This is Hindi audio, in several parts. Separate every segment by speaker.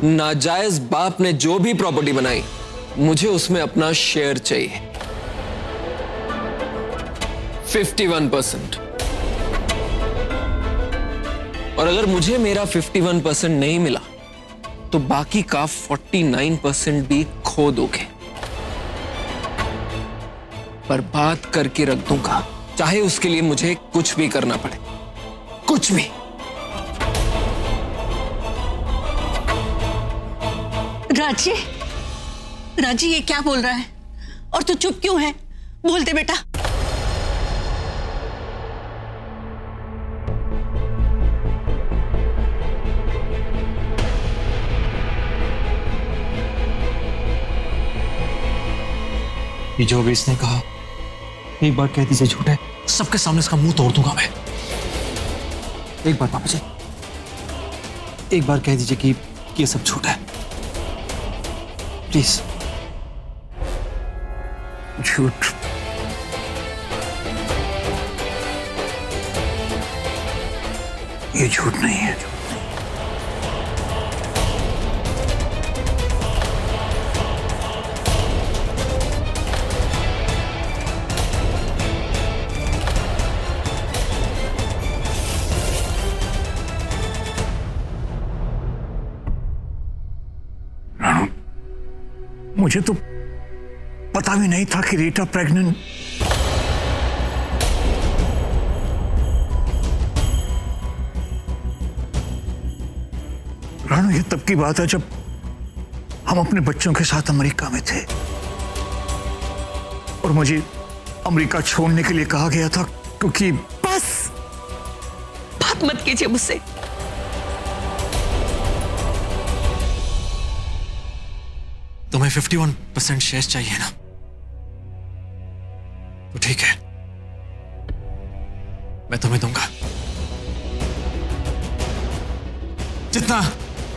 Speaker 1: नाजायज बाप ने जो भी प्रॉपर्टी बनाई, मुझे उसमें अपना शेयर चाहिए, 51%। और अगर मुझे मेरा 51% नहीं मिला तो बाकी का 49% भी खो दोगे। बर्बाद करके रख दूंगा, चाहे उसके लिए मुझे कुछ भी करना पड़े, कुछ भी।
Speaker 2: राजी, राजी ये क्या बोल रहा है? और तू चुप क्यों है? बोलते बेटा।
Speaker 3: ये जो भी इसने कहा, एक बार कह दीजिए झूठ है, सबके सामने इसका मुंह तोड़ दूंगा मैं। एक बार पापा जी, एक बार कह दीजिए कि ये सब झूठ है, प्लीज।
Speaker 4: झूठ? ये झूठ नहीं है। मुझे तो पता भी नहीं था कि रीटा प्रेग्नेंट। रानू, ये तब की बात है जब हम अपने बच्चों के साथ अमेरिका में थे और मुझे अमेरिका छोड़ने के लिए कहा गया था, क्योंकि
Speaker 2: बस बात मत कीजिए मुझसे।
Speaker 3: तुम्हें 51% शेयर चाहिए ना, तो ठीक है, मैं तुम्हें दूंगा जितना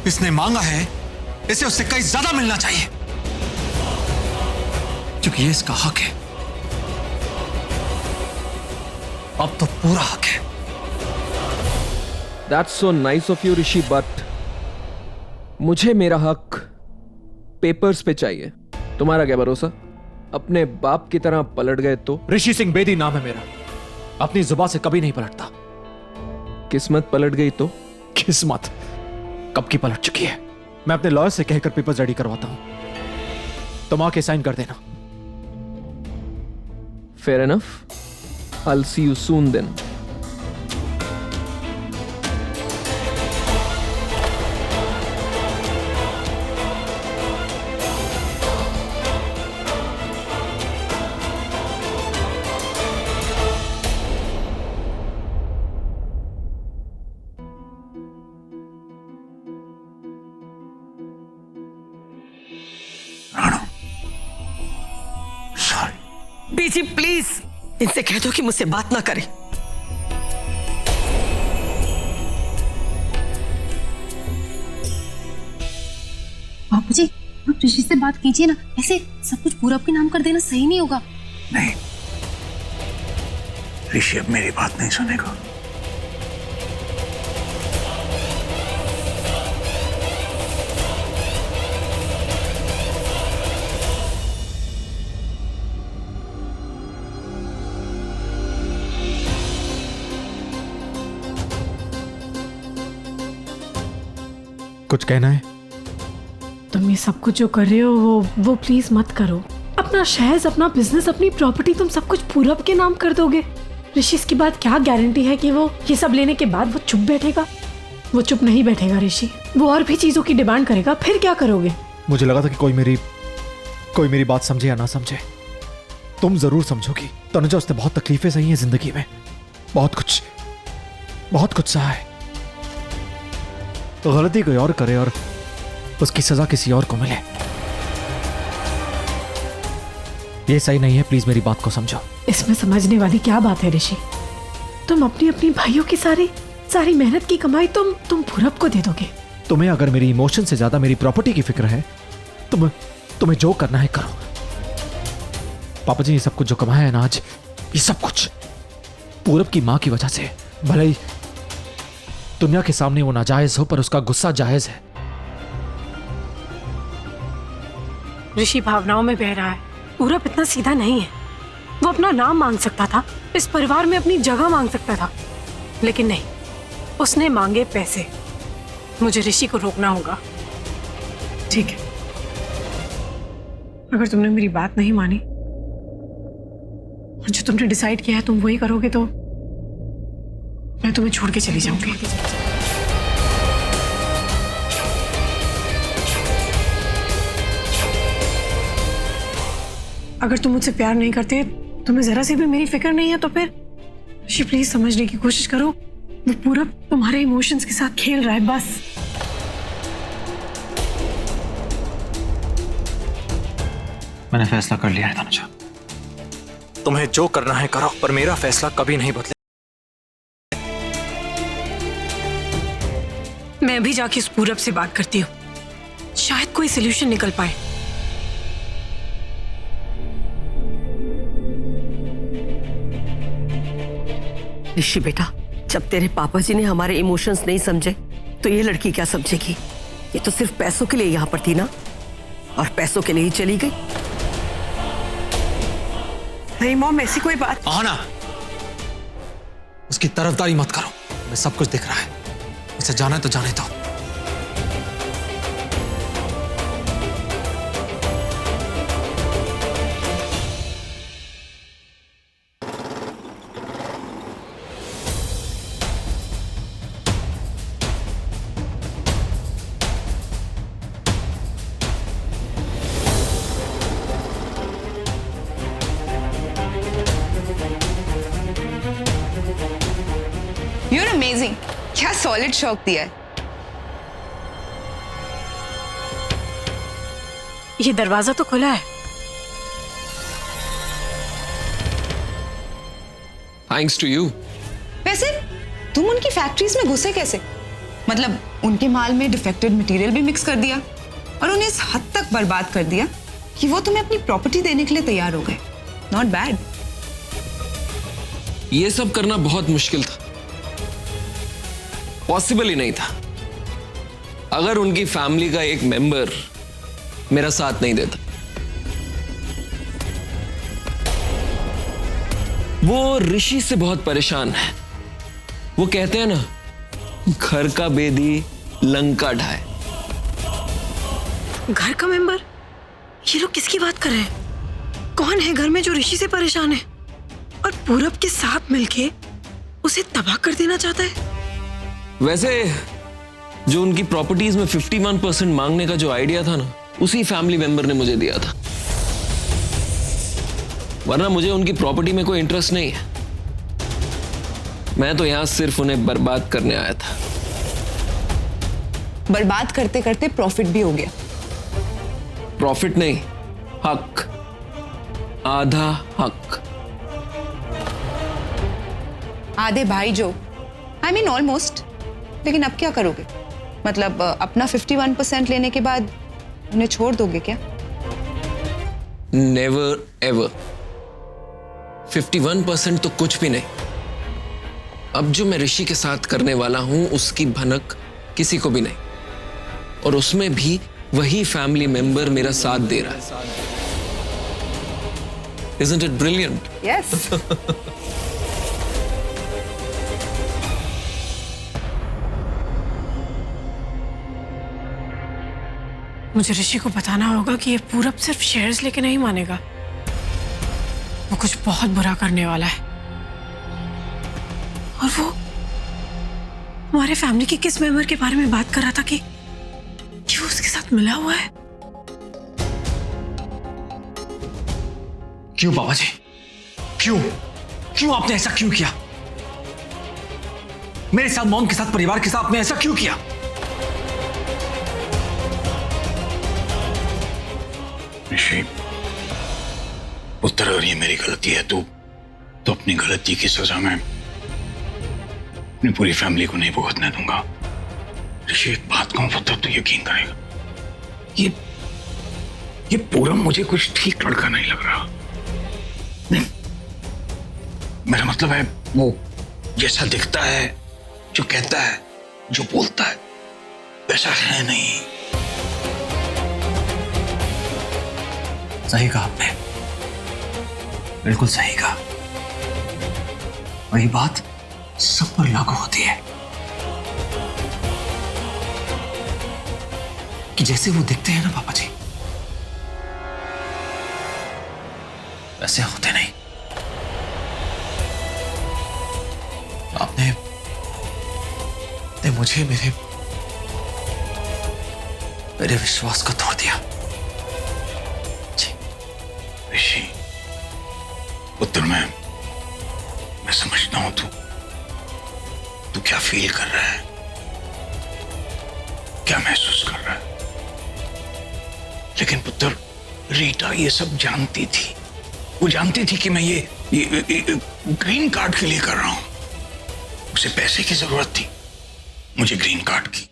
Speaker 3: इसने मांगा है। इसे उससे कहीं ज्यादा मिलना चाहिए, क्योंकि ये इसका हक है। अब तो पूरा हक है।
Speaker 1: That's so nice of you, Rishi, but मुझे मेरा हक पेपर्स पे चाहिए। तुम्हारा क्या भरोसा, अपने बाप की तरह पलट गए तो?
Speaker 3: ऋषि सिंह बेदी नाम है मेरा, अपनी जुबान से कभी नहीं पलटता।
Speaker 1: किस्मत पलट गई तो?
Speaker 3: किस्मत कब की पलट चुकी है। मैं अपने लॉयर से कहकर पेपर रेडी करवाता हूं, तुम आके साइन कर देना।
Speaker 1: Fair enough, I'll see you soon then.
Speaker 2: बीजी प्लीज इनसे कह दो कि मुझसे बात ना करें।
Speaker 5: बापूजी, आप ऋषि से बात कीजिए ना, ऐसे सब कुछ पूरब के नाम कर देना सही नहीं होगा।
Speaker 4: नहीं, ऋषि अब मेरी बात नहीं सुनेगा।
Speaker 3: कुछ कहना है?
Speaker 6: तुम ये सब कुछ जो कर रहे हो वो प्लीज मत करो। अपना शेयर्स, अपना बिजनेस, अपनी प्रॉपर्टी तुम सब कुछ पूरब के नाम कर दोगे। ऋषि, इसके बाद क्या गारंटी है कि वो ये सब लेने के बाद वो चुप बैठेगा? वो चुप नहीं बैठेगा ऋषि, वो और भी चीजों की डिमांड करेगा। फिर क्या करोगे?
Speaker 3: मुझे लगा था कि कोई मेरी बात समझे या ना समझे, तुम जरूर समझोगी। तनुजा, उसने बहुत तकलीफें सही हैं जिंदगी में, बहुत कुछ सहा है। तो गलती कोई और करे और उसकी सजा किसी और को मिले, ये सही नहीं है। प्लीज मेरी बात को समझो।
Speaker 6: इसमें समझने वाली क्या बात है ऋषि? तुम अपनी भाइयों की सारी मेहनत की कमाई तुम पूरब को दे दोगे।
Speaker 3: तुम्हें अगर मेरी इमोशन से ज्यादा मेरी प्रॉपर्टी की फिक्र है, तुम्हें जो करना है करो। पापा जी, ये सब कुछ जो कमाया है ना आज, ये सब कुछ पूरब की मां की वजह से। भले ही दुनिया के सामने वो नाजायज हो, पर उसका गुस्सा जायज है।
Speaker 6: ऋषि भावनाओं में बह रहा है। पूरब इतना सीधा नहीं है। वो अपना नाम मांग सकता था, इस परिवार में अपनी जगह मांग सकता था, लेकिन नहीं, उसने मांगे पैसे। मुझे ऋषि को रोकना होगा। ठीक है, अगर तुमने मेरी बात नहीं मानी, जो तुमने डिसाइड किया है तुम वही करोगे, तो मैं तुम्हें छोड़ के चली जाऊंगी। अगर तुम मुझसे प्यार नहीं करते, तुम्हें जरा सी भी मेरी फिक्र नहीं है, तो फिर ऋषि प्लीज समझने की कोशिश करो। वो पूरा तुम्हारे इमोशंस के साथ खेल रहा है, बस।
Speaker 3: मैंने फैसला कर लिया है तनुजा। तुम्हें जो करना है करो, पर मेरा फैसला कभी नहीं बदले।
Speaker 6: मैं अभी जाके इस पूरब से बात करती हूँ, शायद कोई सोल्यूशन निकल पाए।
Speaker 7: ऋषि बेटा, जब तेरे पापा जी ने हमारे इमोशंस नहीं समझे तो ये लड़की क्या समझेगी? ये तो सिर्फ पैसों के लिए यहाँ पर थी ना, और पैसों के लिए ही चली गई। नहीं मॉम, ऐसी कोई बात।
Speaker 3: आना, उसकी तरफदारी मत करो। मैं सब कुछ दिख रहा है। इसे जाना है तो जाने दो।
Speaker 8: You're amazing. क्या सॉलिड शॉक दिया है।
Speaker 6: ये दरवाजा तो खुला है।
Speaker 1: Thanks to you.
Speaker 8: वैसे तुम उनकी फैक्ट्रीज में घुसे कैसे? मतलब उनके माल में डिफेक्टेड मटेरियल भी मिक्स कर दिया और उन्हें इस हद तक बर्बाद कर दिया कि वो तुम्हें अपनी प्रॉपर्टी देने के लिए तैयार हो गए। Not bad.
Speaker 1: ये सब करना बहुत मुश्किल था, पॉसिबल ही नहीं था। अगर उनकी फैमिली का एक मेंबर मेरा साथ नहीं देता। वो ऋषि से बहुत परेशान है। वो कहते हैं ना, घर का बेदी लंका ढाए।
Speaker 6: घर का मेंबर? ये लोग किसकी बात कर रहे हैं? कौन है घर में जो ऋषि से परेशान है और पूरब के साथ मिलके उसे तबाह कर देना चाहता है?
Speaker 1: वैसे जो उनकी प्रॉपर्टीज में 51% मांगने का जो आइडिया था ना, उसी फैमिली मेंबर ने मुझे दिया था। वरना मुझे उनकी प्रॉपर्टी में कोई इंटरेस्ट नहीं है। मैं तो यहां सिर्फ उन्हें बर्बाद करने आया था।
Speaker 8: बर्बाद करते करते प्रॉफिट भी हो गया।
Speaker 1: प्रॉफिट नहीं, हक, आधा हक।
Speaker 8: आधे भाई जो, आई मीन ऑलमोस्ट। लेकिन अब क्या करोगे? मतलब अपना 51% लेने के बाद उन्हें छोड़ दोगे क्या?
Speaker 1: Never ever. 51% तो कुछ भी नहीं। अब जो मैं ऋषि के साथ करने वाला हूं, उसकी भनक किसी को भी नहीं, और उसमें भी वही फैमिली मेंबर मेरा साथ दे रहा है। Isn't it brilliant?
Speaker 8: Yes.
Speaker 6: मुझे ऋषि को बताना होगा कि ये पूरब सिर्फ शेयर्स लेके नहीं मानेगा। वो कुछ बहुत बुरा करने वाला है। और वो हमारे फैमिली के किस मेंबर के बारे में बात कर रहा था कि वो उसके साथ मिला हुआ है?
Speaker 3: क्यों बाबा जी? क्यों? क्यों आपने ऐसा क्यों किया? मेरे साथ, मॉम के साथ, परिवार के साथ आपने ऐसा क्यों किया?
Speaker 4: ऋषि, उत्तर, अगर ये मेरी गलती है तो अपनी गलती की सजा मैं अपनी पूरी फैमिली को नहीं भुगतने दूंगा। ऋषि, एक बात कहूं तो तू यकीन करेगा, ये पूरा मुझे कुछ ठीक लड़का नहीं लग रहा। नहीं, मेरा मतलब है वो जैसा दिखता है, जो कहता है, जो बोलता है, वैसा है नहीं।
Speaker 3: सही कहा आपने, बिल्कुल सही कहा। वही बात सब पर लागू होती है कि जैसे वो दिखते हैं ना पापा जी, वैसे होते नहीं। आपने मुझे मेरे विश्वास को तोड़ दिया जी।
Speaker 4: ऋषि, पुत्र, मैं समझता हूं तू क्या फील कर रहा है, क्या महसूस कर रहा है। लेकिन पुत्र, रीटा ये सब जानती थी। वो जानती थी कि मैं ये ग्रीन कार्ड के लिए कर रहा हूं। उसे पैसे की जरूरत थी, मुझे ग्रीन कार्ड की।